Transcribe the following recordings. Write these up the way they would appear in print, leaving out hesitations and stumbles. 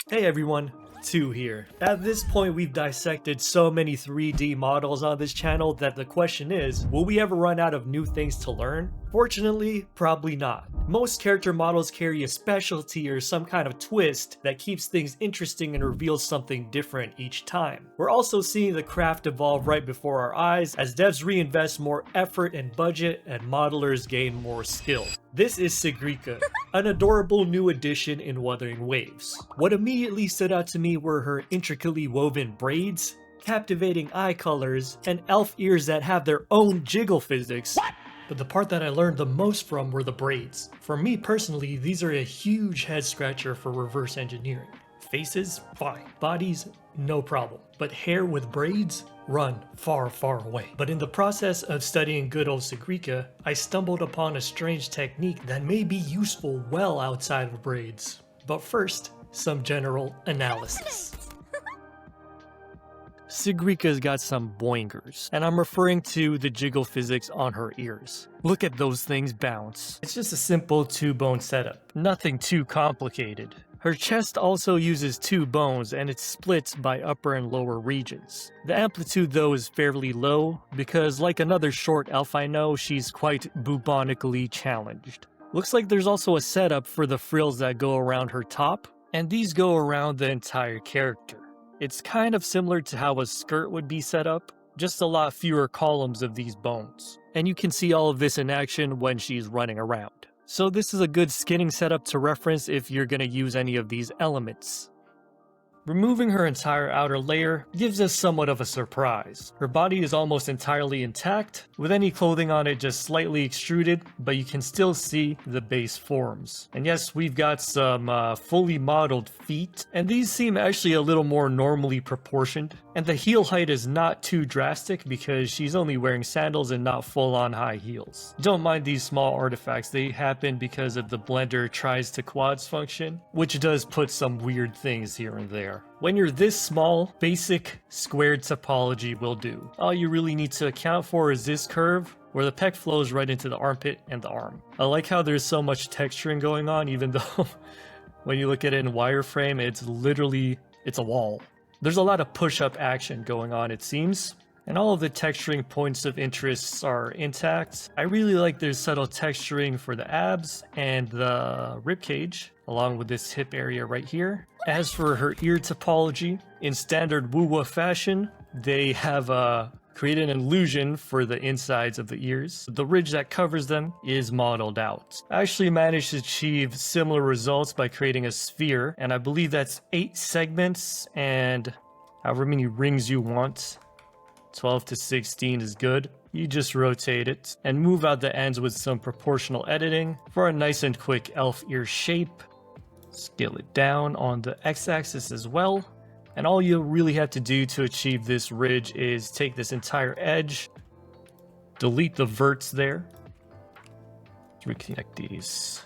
Hey everyone, 2 here. At this point we've dissected so many 3D models on this channel that the question is, will we ever run out of new things to learn? Fortunately, probably not. Most character models carry a specialty or some kind of twist that keeps things interesting and reveals something different each time. We're also seeing the craft evolve right before our eyes as devs reinvest more effort and budget and modelers gain more skill. This is Sigrika, an adorable new addition in Wuthering Waves. What immediately stood out to me were her intricately woven braids, captivating eye colors, and elf ears that have their own jiggle physics. What? But the part that I learned the most from were the braids. For me personally, these are a huge head scratcher for reverse engineering. Faces, fine. Bodies, no problem. But hair with braids? Run far, far away. But in the process of studying good old Sigrika, I stumbled upon a strange technique that may be useful well outside of braids. But first, some general analysis. Sigrika's got some boingers, and I'm referring to the jiggle physics on her ears. Look at those things bounce. It's just a simple 2-bone setup, nothing too complicated. Her chest also uses 2 bones and it's split by upper and lower regions. The amplitude though is fairly low because like another short elf I know, she's quite bubonically challenged. Looks like there's also a setup for the frills that go around her top, and these go around the entire character. It's kind of similar to how a skirt would be set up, just a lot fewer columns of these bones. And you can see all of this in action when she's running around. So this is a good skinning setup to reference if you're going to use any of these elements. Removing her entire outer layer gives us somewhat of a surprise. Her body is almost entirely intact, with any clothing on it just slightly extruded, but you can still see the base forms. And yes, we've got some fully modeled feet, and these seem actually a little more normally proportioned. And the heel height is not too drastic because she's only wearing sandals and not full-on high heels. Don't mind these small artifacts, they happen because of the blender tries to quads function, which does put some weird things here and there. When you're this small, basic squared topology will do. All you really need to account for is this curve, where the pec flows right into the armpit and the arm. I like how there's so much texturing going on, even though when you look at it in wireframe, it's a wall. There's a lot of push-up action going on, it seems. And all of the texturing points of interest are intact. I really like their subtle texturing for the abs and the ribcage, along with this hip area right here. As for her ear topology, in standard wuwa fashion, they have created an illusion for the insides of the ears. The ridge that covers them is modeled out. I actually managed to achieve similar results by creating a sphere, and I believe that's 8 segments and however many rings you want. 12 to 16 is good. You just rotate it and move out the ends with some proportional editing for a nice and quick elf ear shape. Scale it down on the x-axis as well. And all you really have to do to achieve this ridge is take this entire edge, delete the verts there, reconnect these,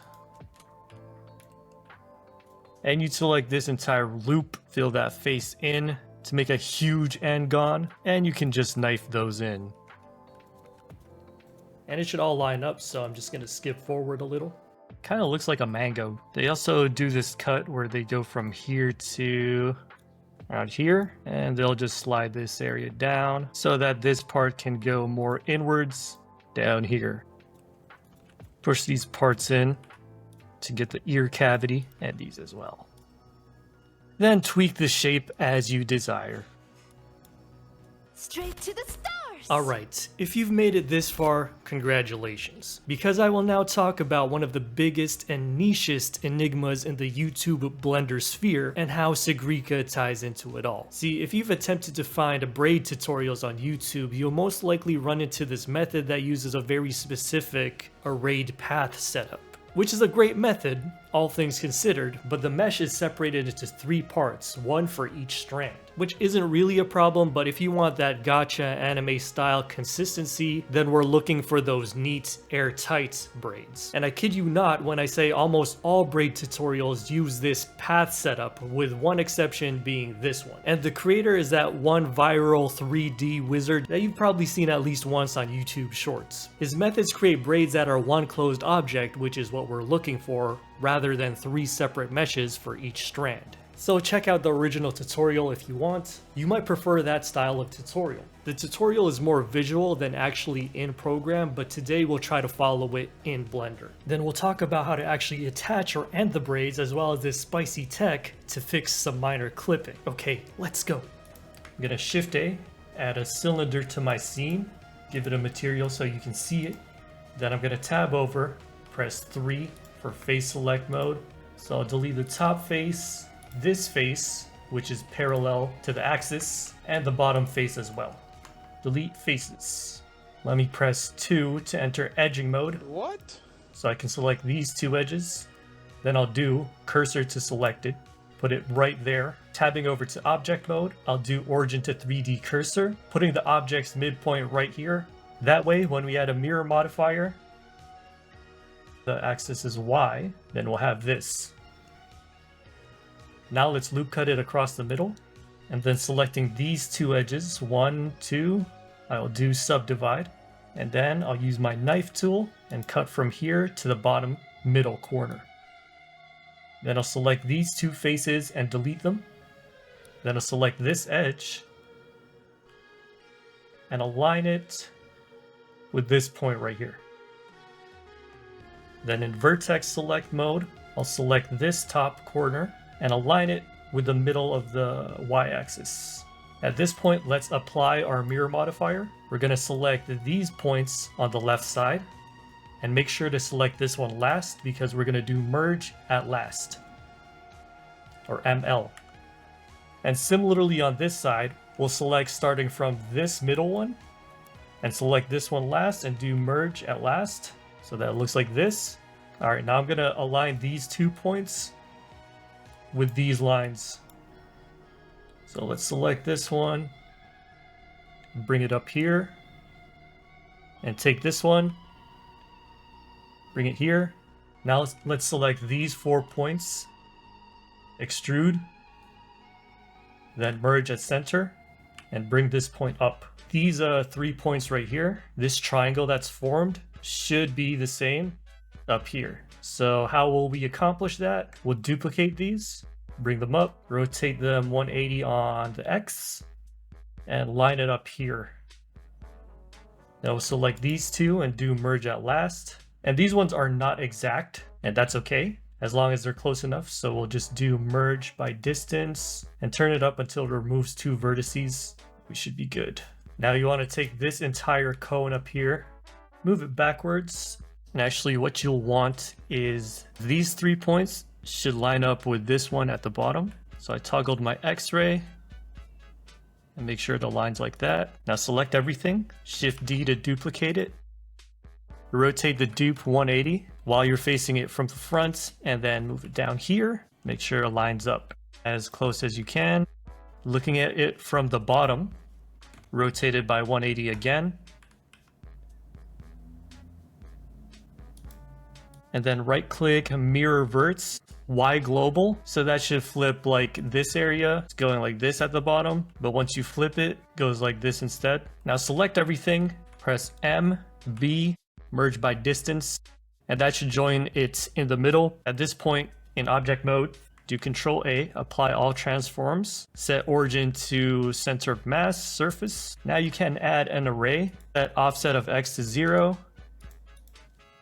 and you select this entire loop, fill that face in to make a huge end-gon, and you can just knife those in. And it should all line up, so I'm just going to skip forward a little. Kind of looks like a mango. They also do this cut where they go from here to around here, and they'll just slide this area down so that this part can go more inwards down here. Push these parts in to get the ear cavity, and these as well. Then tweak the shape as you desire. Straight to the stars! Alright, if you've made it this far, congratulations. Because I will now talk about one of the biggest and nichest enigmas in the YouTube Blender sphere and how Sigrika ties into it all. See, if you've attempted to find braid tutorials on YouTube, you'll most likely run into this method that uses a very specific arrayed path setup. Which is a great method, all things considered, but the mesh is separated into 3 parts, one for each strand. Which isn't really a problem, but if you want that gacha anime style consistency, then we're looking for those neat, airtight braids. And I kid you not when I say almost all braid tutorials use this path setup, with one exception being this one. And the creator is that one viral 3D wizard that you've probably seen at least once on YouTube Shorts. His methods create braids that are one closed object, which is what we're looking for, rather than 3 separate meshes for each strand. So check out the original tutorial if you want. You might prefer that style of tutorial. The tutorial is more visual than actually in program, but today we'll try to follow it in Blender. Then we'll talk about how to actually attach or end the braids, as well as this spicy tech to fix some minor clipping. Okay, let's go. I'm gonna Shift A, add a cylinder to my scene, give it a material so you can see it. Then I'm gonna tab over, press 3 for face select mode. So I'll delete the top face, this face, which is parallel to the axis, and the bottom face as well. Delete faces. Let me press 2 to enter edging mode. What? So I can select these two edges. Then I'll do cursor to selected, put it right there. Tabbing over to object mode, I'll do origin to 3D cursor, putting the object's midpoint right here. That way, when we add a mirror modifier, the axis is Y, then we'll have this. Now let's loop cut it across the middle, and then selecting these two edges, 1, 2, I'll do subdivide, and then I'll use my knife tool and cut from here to the bottom middle corner. Then I'll select these two faces and delete them. Then I'll select this edge and align it with this point right here. Then in vertex select mode, I'll select this top corner and align it with the middle of the y-axis. At this point, let's apply our mirror modifier. We're going to select these points on the left side and make sure to select this one last because we're going to do merge at last, or ML. And similarly on this side, we'll select starting from this middle one and select this one last and do merge at last. So that looks like this. All right, now I'm going to align these 2 points with these lines. So let's select this one, bring it up here, and take this one, bring it here. Now let's select these 4 points, extrude, then merge at center, and bring this point up. These 3 points right here, this triangle that's formed, should be the same up here. So how will we accomplish that? We'll duplicate these, bring them up, rotate them 180 on the X, and line it up here. Now we'll select these two and do merge at last. And these ones are not exact, and that's okay, as long as they're close enough. So we'll just do merge by distance and turn it up until it removes 2 vertices. We should be good. Now you want to take this entire cone up here, move it backwards. And actually what you'll want is these 3 points should line up with this one at the bottom. So I toggled my X-ray and make sure the line's like that. Now select everything, Shift D to duplicate it. Rotate the dupe 180 while you're facing it from the front, and then move it down here. Make sure it lines up as close as you can. Looking at it from the bottom, rotate it by 180 again. And then right click, mirror verts, Y global. So that should flip like this area. It's going like this at the bottom, but once you flip it, it goes like this instead. Now select everything, press M, B, merge by distance, and that should join it in the middle. At this point in object mode, do Control A, apply all transforms, set origin to center of mass, surface. Now you can add an array, set offset of X to 0,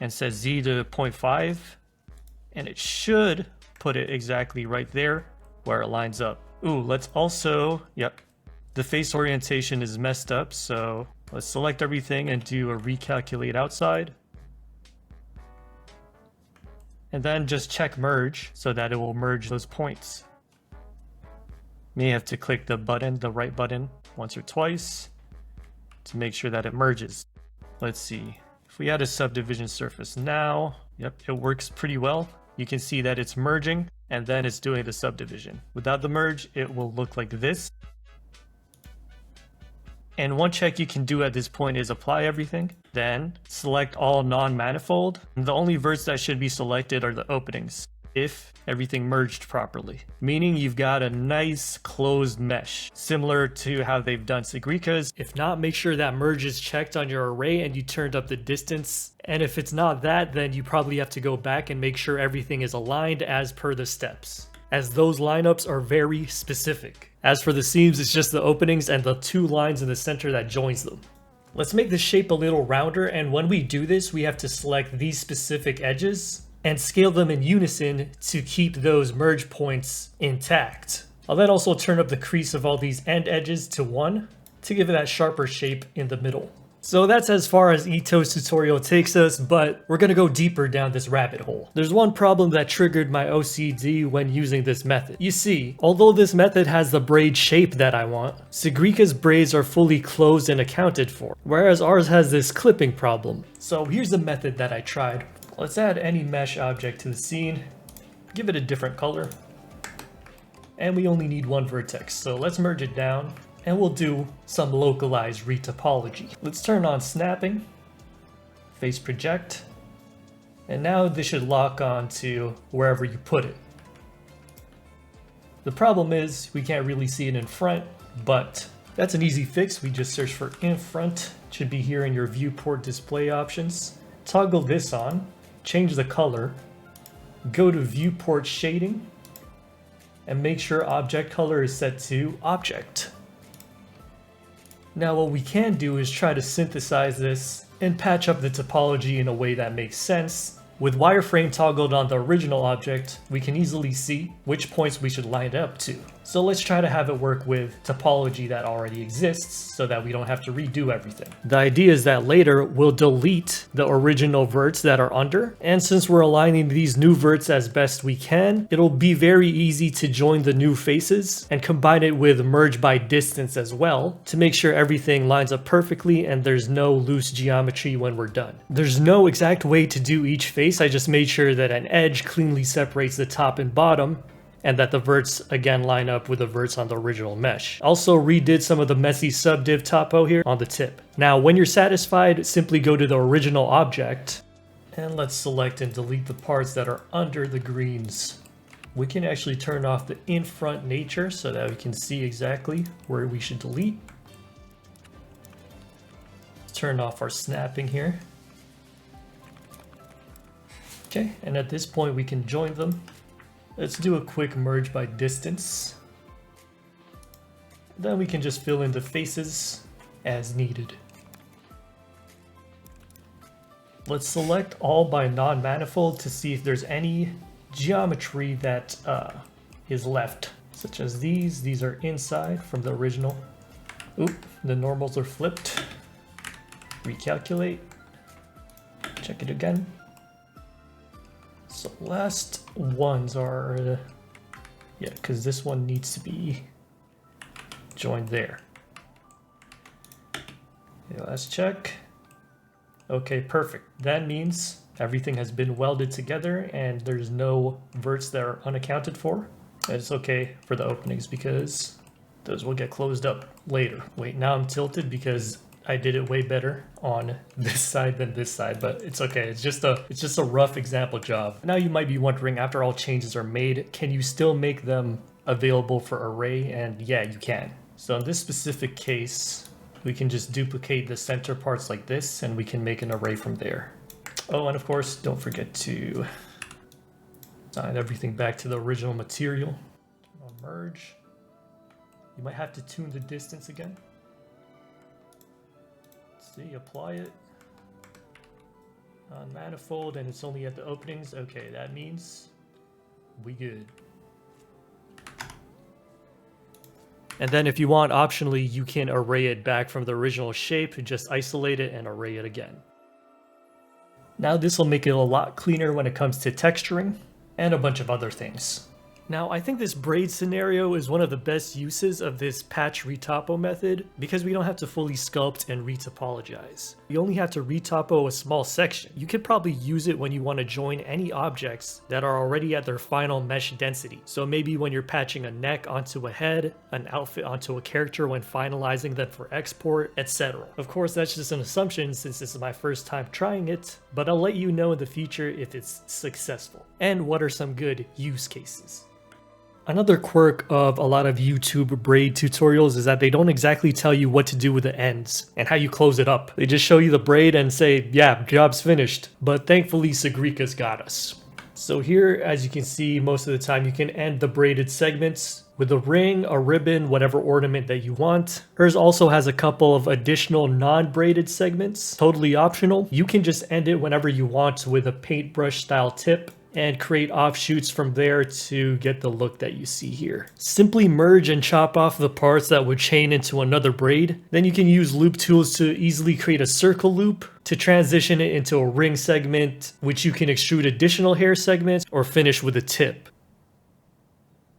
and set Z to 0.5, and it should put it exactly right there where it lines up. Ooh, let's also, yep, the face orientation is messed up, so let's select everything and do a recalculate outside. And then just check merge so that it will merge those points. May have to click the button, the right button, once or twice to make sure that it merges. Let's see. If we add a subdivision surface now, yep, it works pretty well. You can see that it's merging and then it's doing the subdivision. Without the merge, it will look like this. And one check you can do at this point is apply everything, then select all non-manifold. The only verts that should be selected are the openings, if everything merged properly, meaning you've got a nice closed mesh, similar to how they've done Sigrika's. If not, make sure that merge is checked on your array and you turned up the distance. And if it's not that, then you probably have to go back and make sure everything is aligned as per the steps. as those lineups are very specific. As for the seams, it's just the openings and the 2 lines in the center that joins them. Let's make the shape a little rounder, and when we do this, we have to select these specific edges and scale them in unison to keep those merge points intact. I'll then also turn up the crease of all these end edges to 1 to give it that sharper shape in the middle. So that's as far as Ito's tutorial takes us, but we're gonna go deeper down this rabbit hole. There's one problem that triggered my OCD when using this method. You see, although this method has the braid shape that I want, Sigrika's braids are fully closed and accounted for, whereas ours has this clipping problem. So here's the method that I tried. Let's add any mesh object to the scene, give it a different color, and we only need 1 vertex, so let's merge it down. And we'll do some localized retopology. Let's turn on snapping, face project, and now this should lock on to wherever you put it. The problem is we can't really see it in front, but that's an easy fix. We just search for in front. It should be here in your viewport display options. Toggle this on, change the color, go to viewport shading, and make sure object color is set to object. Now what we can do is try to synthesize this and patch up the topology in a way that makes sense. With wireframe toggled on the original object, we can easily see which points we should line it up to. So let's try to have it work with topology that already exists so that we don't have to redo everything. The idea is that later we'll delete the original verts that are under, and since we're aligning these new verts as best we can, it'll be very easy to join the new faces and combine it with merge by distance as well to make sure everything lines up perfectly and there's no loose geometry when we're done. There's no exact way to do each face. I just made sure that an edge cleanly separates the top and bottom, and that the verts again line up with the verts on the original mesh. Also redid some of the messy subdiv topo here on the tip. Now when you're satisfied, simply go to the original object, and let's select and delete the parts that are under the greens. We can actually turn off the in front nature so that we can see exactly where we should delete. Let's turn off our snapping here. Okay, and at this point we can join them. Let's do a quick merge by distance. Then we can just fill in the faces as needed. Let's select all by non-manifold to see if there's any geometry that is left, such as these. These are inside from the original. Oop, the normals are flipped. Recalculate. Check it again. So last ones are, yeah, because this one needs to be joined there. Okay, let's check. Okay, perfect. That means everything has been welded together and there's no verts that are unaccounted for. And it's okay for the openings because those will get closed up later. Wait, now I'm tilted because I did it way better on this side than this side, but it's okay. It's just a rough example job. Now you might be wondering, after all changes are made, can you still make them available for array? And yeah, you can. So in this specific case, we can just duplicate the center parts like this and we can make an array from there. Oh, and of course, don't forget to assign everything back to the original material. Merge. You might have to tune the distance again. See, apply it on manifold and it's only at the openings. Okay, that means we good. And then if you want, optionally, you can array it back from the original shape and just isolate it and array it again. Now this will make it a lot cleaner when it comes to texturing and a bunch of other things. Now, I think this braid scenario is one of the best uses of this patch retopo method because we don't have to fully sculpt and retopologize. We only have to retopo a small section. You could probably use it when you want to join any objects that are already at their final mesh density. So maybe when you're patching a neck onto a head, an outfit onto a character when finalizing them for export, etc. Of course, that's just an assumption since this is my first time trying it, but I'll let you know in the future if it's successful and what are some good use cases. Another quirk of a lot of YouTube braid tutorials is that they don't exactly tell you what to do with the ends and how you close it up. They just show you the braid and say, yeah, job's finished. But thankfully, Sigrika's got us. So here, as you can see, most of the time you can end the braided segments with a ring, a ribbon, whatever ornament that you want. Hers also has a couple of additional non-braided segments, totally optional. You can just end it whenever you want with a paintbrush style tip and create offshoots from there to get the look that you see here. Simply merge and chop off the parts that would chain into another braid. Then you can use loop tools to easily create a circle loop to transition it into a ring segment, which you can extrude additional hair segments or finish with a tip.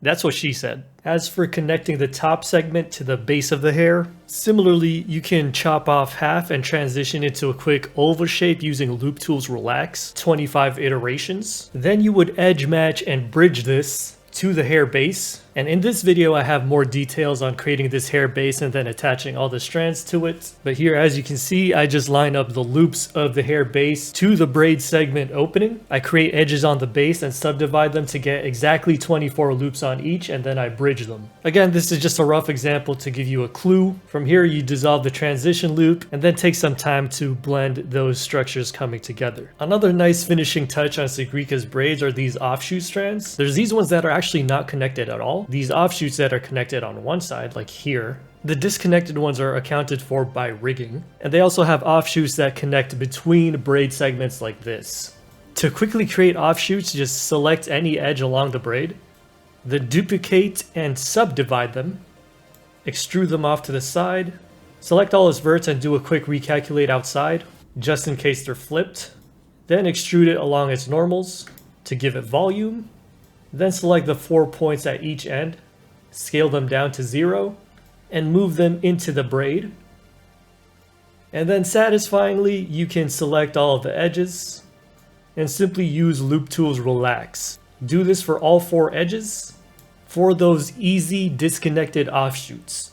That's what she said. As for connecting the top segment to the base of the hair, similarly, you can chop off half and transition into a quick oval shape using Loop Tools Relax, 25 iterations. Then you would edge match and bridge this to the hair base. And in this video, I have more details on creating this hair base and then attaching all the strands to it. But here, as you can see, I just line up the loops of the hair base to the braid segment opening. I create edges on the base and subdivide them to get exactly 24 loops on each, and then I bridge them. Again, this is just a rough example to give you a clue. From here, you dissolve the transition loop and then take some time to blend those structures coming together. Another nice finishing touch on Sigrika's braids are these offshoot strands. There's these ones that are actually not connected at all. These offshoots that are connected on one side, like here. The disconnected ones are accounted for by rigging, and they also have offshoots that connect between braid segments like this. To quickly create offshoots, just select any edge along the braid, then duplicate and subdivide them, extrude them off to the side, select all its verts and do a quick recalculate outside, just in case they're flipped, then extrude it along its normals to give it volume. Then select the 4 points at each end, scale them down to 0, and move them into the braid. And then satisfyingly, you can select all of the edges and simply use Loop Tools Relax. Do this for all 4 edges for those easy disconnected offshoots.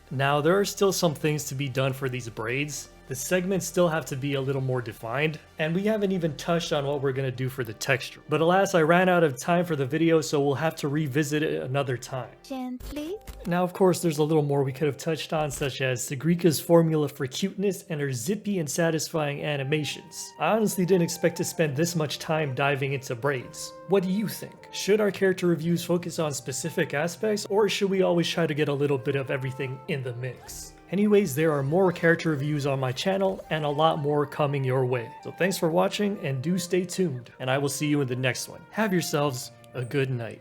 Now, there are still some things to be done for these braids. The segments still have to be a little more defined, and we haven't even touched on what we're going to do for the texture. But alas, I ran out of time for the video, so we'll have to revisit it another time. Gently. Now, of course, there's a little more we could have touched on, such as Sigrika's formula for cuteness and her zippy and satisfying animations. I honestly didn't expect to spend this much time diving into braids. What do you think? Should our character reviews focus on specific aspects, or should we always try to get a little bit of everything in the mix? Anyways, there are more character reviews on my channel and a lot more coming your way. So thanks for watching and do stay tuned, and I will see you in the next one. Have yourselves a good night.